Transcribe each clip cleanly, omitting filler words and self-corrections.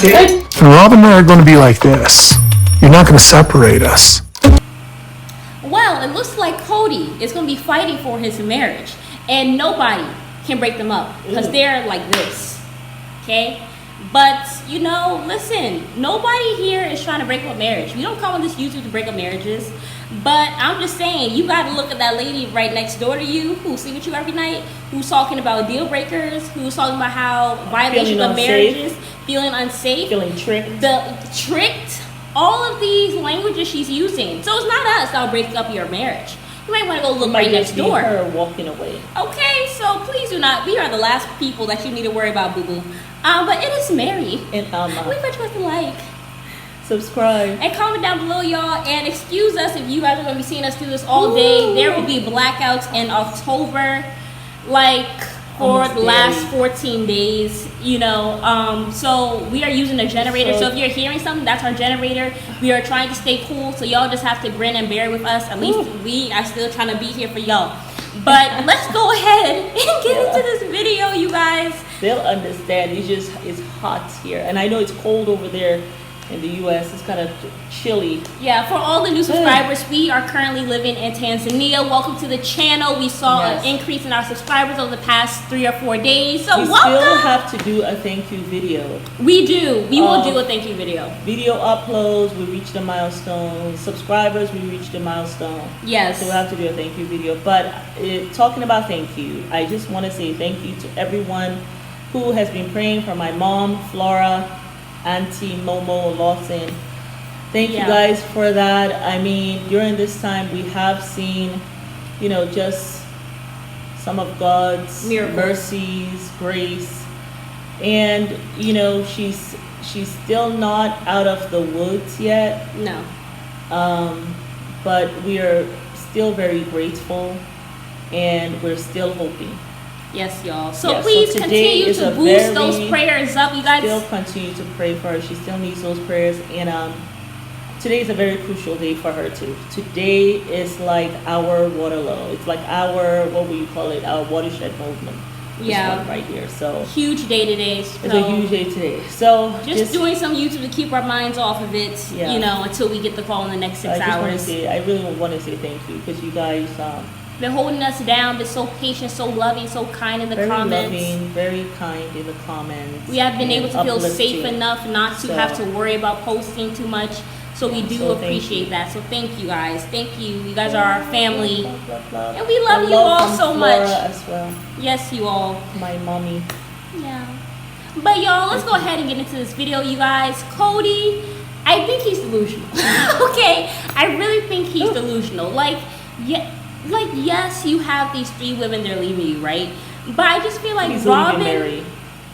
And Robyn and I are going to be like this. You're not going to separate us. Well, it looks like Cody is going to be fighting for his marriage, and nobody can break them up because they're like this. Okay? But, you know, listen, nobody here is trying to break up marriage. We don't come on this YouTube to break up marriages. But I'm just saying, you got to look at that lady right next door to you who sleep with you every night, who's talking about deal breakers, who's talking about how violation of marriages, feeling unsafe, feeling tricked. Tricked, all of these languages she's using. So it's not us that'll break up your marriage. You might want to go look right next door. Her walking away. Okay, so please do not. We are the last people that you need to worry about, boo boo. But it is Mary. And we much want to like, subscribe, and comment down below, y'all. And excuse us if you guys are gonna be seeing us do this all day. There will be blackouts in October, like for the last 14 days. You know, so we are using a generator. So if you're hearing something, that's our generator. We are trying to stay cool, so y'all just have to grin and bear with us. At least we are still trying to be here for y'all. But let's go ahead and get into this video, you guys. They'll understand. It's hot here, and I know it's cold over there in the U.S. It's kind of chilly. Yeah, for all the new subscribers, we are currently living in Tanzania. Welcome to the channel. We saw an increase in our subscribers over the past 3 or 4 days. So we still have to do a thank you video. We do. We will do a thank you video. Video uploads, we reached a milestone. Subscribers, we reached a milestone. Yes. So we'll have to do a thank you video. But talking about thank you, I just want to say thank you to everyone who has been praying for my mom, Flora, Auntie Momo Lawson. Thank you guys for that. I mean, during this time we have seen, you know, just some of God's mercies, grace, and you know, she's still not out of the woods yet. No. But we are still very grateful, and we're still hoping. Yes, y'all. So please continue to boost those prayers up, you guys. Still continue to pray for her. She still needs those prayers, and today is a very crucial day for her too. Today is like our Waterloo. It's like our, what will you call it? Our watershed movement. Yeah, right here. So huge day today. So it's a huge day today. So just doing some YouTube to keep our minds off of it. Yeah. You know, until we get the call in the next 6 hours. I really want to say thank you because you guys. Been holding us down, been so patient, so loving, so kind in the comments. Very loving, very kind in the comments. We have been able to feel safe enough not to have to worry about posting too much. So we do appreciate that. So thank you guys. Thank you. You guys are our family. And we love you all so much. As well. Yes, you all. My mommy. Yeah. But y'all, let's go ahead and get into this video, you guys. Cody, I think he's delusional. Okay? I really think he's delusional. Yes, you have these 3 women that are leaving you, right? But I just feel like Robyn.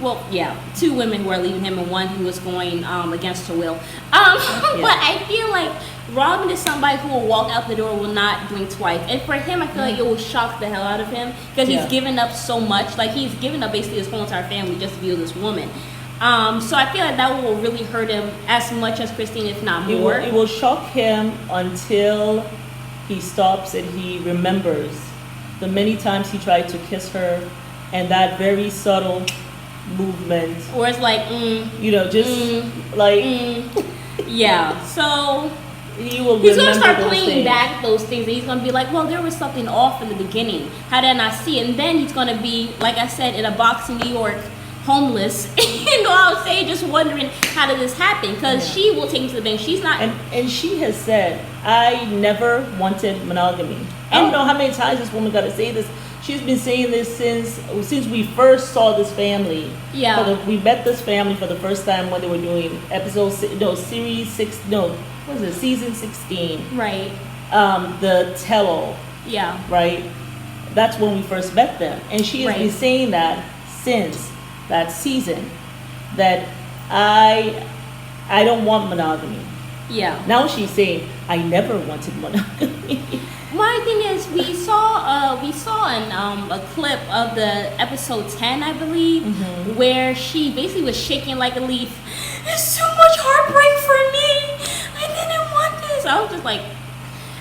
Well, yeah, 2 women who are leaving him and 1 who was going against her will. But I feel like Robyn is somebody who will walk out the door, will not blink twice. And for him, I feel like it will shock the hell out of him because he's given up so much. Like he's given up basically his whole entire family just to be with this woman. So I feel like that will really hurt him as much as Christine, if not more. It will shock him until he stops and he remembers the many times he tried to kiss her and that very subtle movement. Or it's like, you know, just like. Yeah, so he's going to start playing back those things. And he's going to be like, well, there was something off in the beginning. How did I not see it? And then he's going to be, like I said, in a box in New York, homeless. You know what I'm saying? Just wondering, how did this happen? Because she will take him to the bank. She's not. And she has said, I never wanted monogamy. I don't know how many times this woman got to say this. She's been saying this since we first saw this family. Yeah. We met this family for the first time when they were doing season 16. Right. The tell-all. Yeah. Right. That's when we first met them, and she has been saying that since that season, that I don't want monogamy. Yeah. Now she's saying I never wanted monogamy. My thing is, we saw a clip of the episode 10, I believe, where she basically was shaking like a leaf. There's too much heartbreak for me. I didn't want this. I was just like,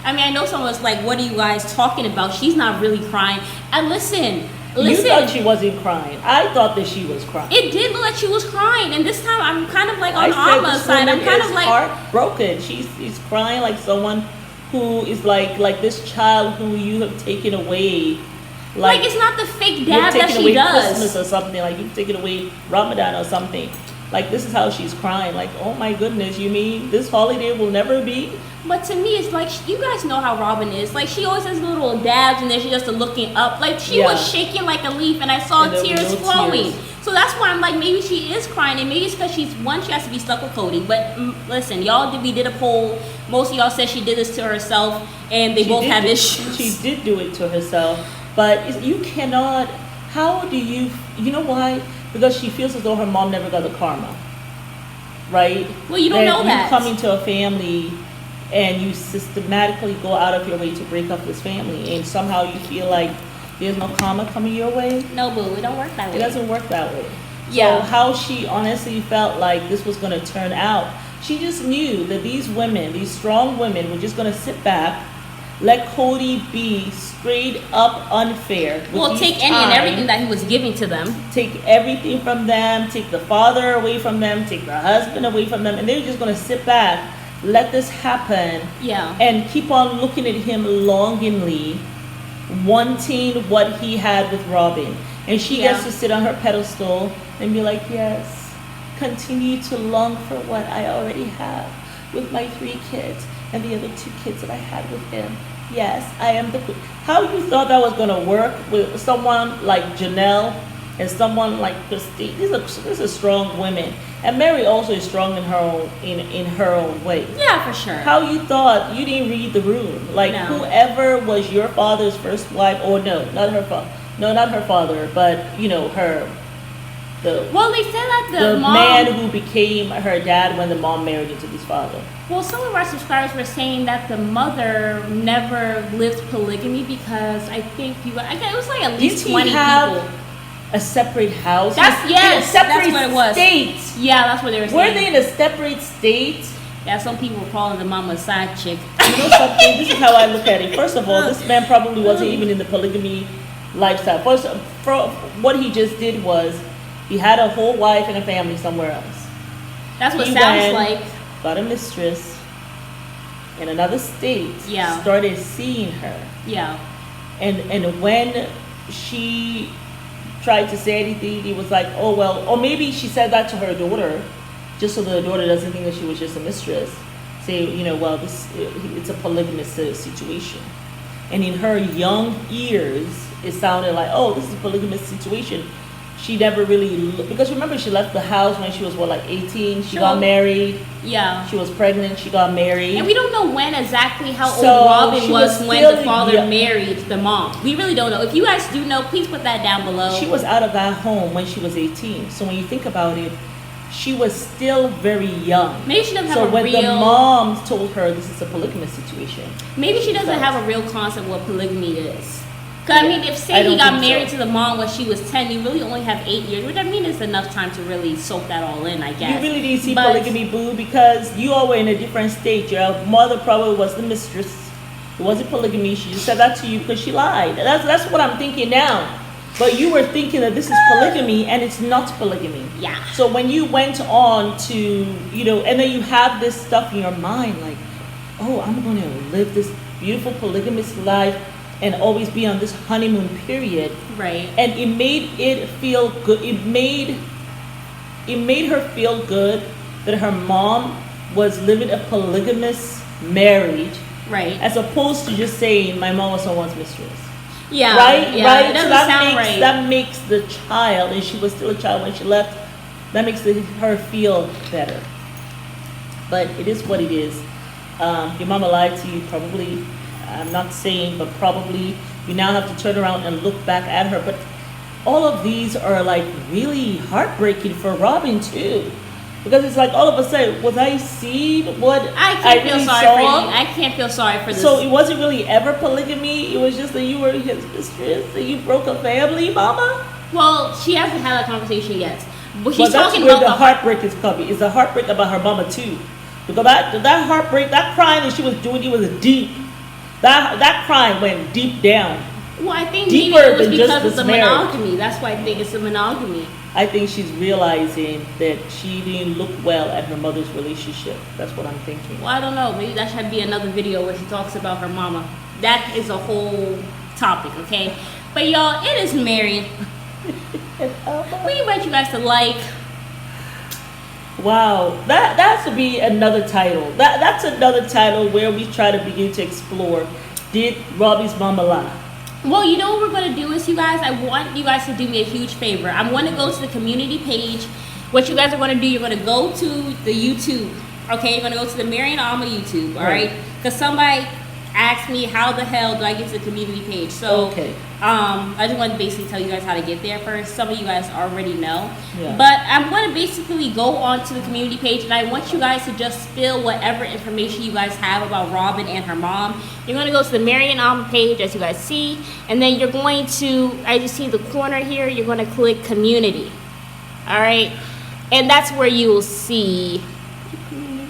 I mean, I know someone was like, what are you guys talking about? She's not really crying. And listen, Listen, you thought she wasn't crying. I thought that she was crying. it did look like she was crying, and this time I'm kind of like on I said Alma's this side. I'm woman kind is of like, heartbroken. She's crying like someone who is like this child who you have taken away. like it's not the fake You've dad that taken she away does. Christmas or something. Like you've taken away Ramadan or something. Like this is how she's crying. Like, oh my goodness, you mean this holiday will never be? But to me, it's like you guys know how Robyn is. Like she always has little dabs, and then she just looking up. Like she was shaking like a leaf, and I saw And there were tears no flowing. tears. So that's why I'm like, maybe she is crying, and maybe it's because she has to be stuck with Cody. But listen, we did a poll. Most of y'all said she did this to herself, and they both have issues. She did do it to herself, but you cannot. How do you? You know why? Because she feels as though her mom never got the karma, right? Well, you don't know that. You come into a family and you systematically go out of your way to break up this family, and somehow you feel like there's no karma coming your way. No, boo, it don't work that way. It doesn't work that way. Yeah. So how she honestly felt like this was going to turn out, she just knew that these women, these strong women, were just going to sit back, let Cody be straight up unfair. Well, take any and everything that he was giving to them. Take everything from them, take the father away from them, take the husband away from them, and they're just going to sit back, let this happen, Yeah. and keep on looking at him longingly, wanting what he had with Robyn. And she gets to sit on her pedestal and be like, yes, continue to long for what I already have with my 3 kids and the other 2 kids that I had with him. Yes, I am the queen. How you thought that was going to work with someone like Janelle and someone like Christine? These are strong women. And Mary also is strong in her own way. Yeah, for sure. How you thought? You didn't read the room. Like No. whoever was your father's first wife, or no, not her father. No, not her father, but Well, they said that the mom, man who became her dad when the mom married into his father. Well, some of our subscribers were saying that the mother never lived polygamy because I think it was like at least Did he 20 have people. a separate house? That's In a separate that's what it was. state. Yeah, that's what they were saying. Were they in a separate state? Yeah, some people were calling the mama a side chick. You know something? This is how I look at it. First of all, this man probably wasn't even in the polygamy lifestyle. First, what he just did was he had a whole wife and a family somewhere else. That's what He sounds went, like. got a mistress in another state. Yeah. Started seeing her, Yeah. and when she tried to say anything, he was like, oh well, or maybe she said that to her daughter, just so the daughter doesn't think that she was just a mistress. Say, well, it's a polygamous situation. And in her young ears, it sounded like, oh, this is a polygamous situation. She never really, because remember, she left the house when she was, 18? She got married. Yeah. She was pregnant. She got married. And we don't know when exactly how So, old Robyn she was was when still the father young. married the mom. We really don't know. If you guys do know, please put that down below. She was out of that home when she was 18. So when you think about it, she was still very young. Maybe she doesn't have So a when real. the mom told her this is a polygamous situation, Maybe she doesn't felt- have a real concept of what polygamy is. Because I mean, if I say don't he got think married so. to the mom when she was 10, you really only have 8 years, which I mean is enough time to really soak that all in, I guess. you really didn't see But- polygamy, boo, because you all were in a different state. Your mother probably was the mistress. It wasn't polygamy. She just said that to you because she lied. That's what I'm thinking now. But you were thinking that this is polygamy, and it's not polygamy. Yeah. So when you went on to, and then you have this stuff in your mind, like, oh, I'm going to live this beautiful polygamous life and always be on this honeymoon period. Right. And it made it feel good. It made her feel good that her mom was living a polygamous marriage, Right. as opposed to just saying my mom was someone's mistress. Yeah. Right? Yeah. Right? It doesn't So that sound makes right. that makes the child, and she was still a child when she left, that makes her feel better. But it is what it is. Your mama lied to you, probably. I'm not saying, but probably you now have to turn around and look back at her. But all of these are like really heartbreaking for Robyn too, because it's like all of a sudden, was I seeing what I can't feel really sorry saw? for you. I can't feel sorry for this. So it wasn't really ever polygamy. It was just that you were his mistress and you broke a family, mama. Well, she hasn't had that conversation yet. But she's Well, that's talking where about the heartbreak is coming. It's a heartbreak about her mama too, because that heartbreak, that crying that she was doing, it was deep. That crying went deep down. Well, I think Deeper maybe it was than just because of this the marriage. monogamy. That's why I think it's the monogamy. I think she's realizing that she didn't look well at her mother's relationship. That's what I'm thinking. Well, I don't know. Maybe that should be another video where she talks about her mama. That is a whole topic, okay? But y'all, it is Maryam. We invite you guys to like. Wow, that has to be another title. That's another title where we try to begin to explore. Did Robbie's mama lie? Well, you know what we're going to do is, you guys, I want you guys to do me a huge favor. I'm going to go to the community page. What you guys are going to do, you're going to go to the YouTube. Okay, you're going to go to the Maryam Alma YouTube, all right? Because somebody asked me, how the hell do I get to the community page? So, Okay. I just want to basically tell you guys how to get there first. Some of you guys already know. Yeah. But I'm going to basically go on to the community page, and I want you guys to just spill whatever information you guys have about Robyn and her mom. You're going to go to the Maryam Alma page, as you guys see, and then you're going to, as you see the corner here, you're going to click community. All right? And that's where you will see,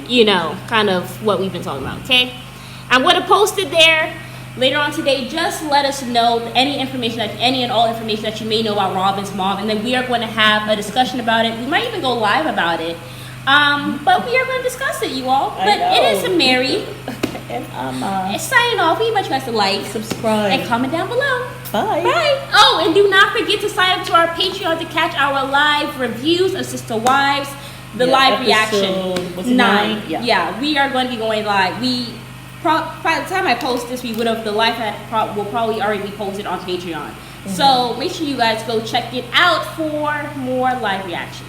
you know, kind of what we've been talking about, okay? I'm going to post it there later on today. Just let us know any information, any and all information that you may know about Robyn's mom, and then we are going to have a discussion about it. We might even go live about it. But we are going to discuss it, you all. But it is a Mary. And I'm Signing off. We invite you guys to like, subscribe, and comment down below. Bye. Bye. Oh, and do not forget to sign up to our Patreon to catch our live reviews of Sister Wives, the live reaction. Was it 9. Yeah. Yeah, we are going to be going live. By the time I post this, the live will probably already be posted on Patreon. So make sure you guys go check it out for more live reactions.